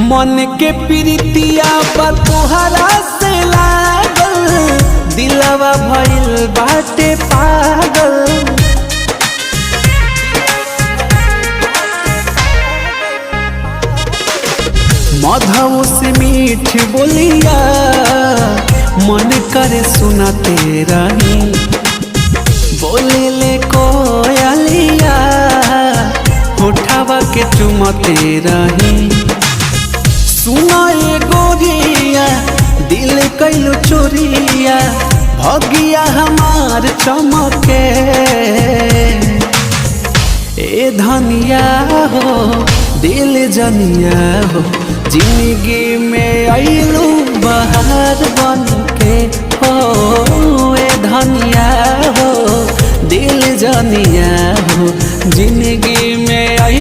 मन के प्रीतिया बा तोहरा से लागल, दिलवा भइल बाटे पागल। मधु से मीठ बोलिया मन करे सुनाते रही, बोले ले कोयलिया उठावा के चुमते रही। सुना ये गोरिया दिल कैलो चोरिया, भगिया हमार चमके। ए धनिया हो दिल जनिया हो, जिंदगी में आइलू बहार बन के हो। ए धनिया हो दिल जनिया हो, जिंदगी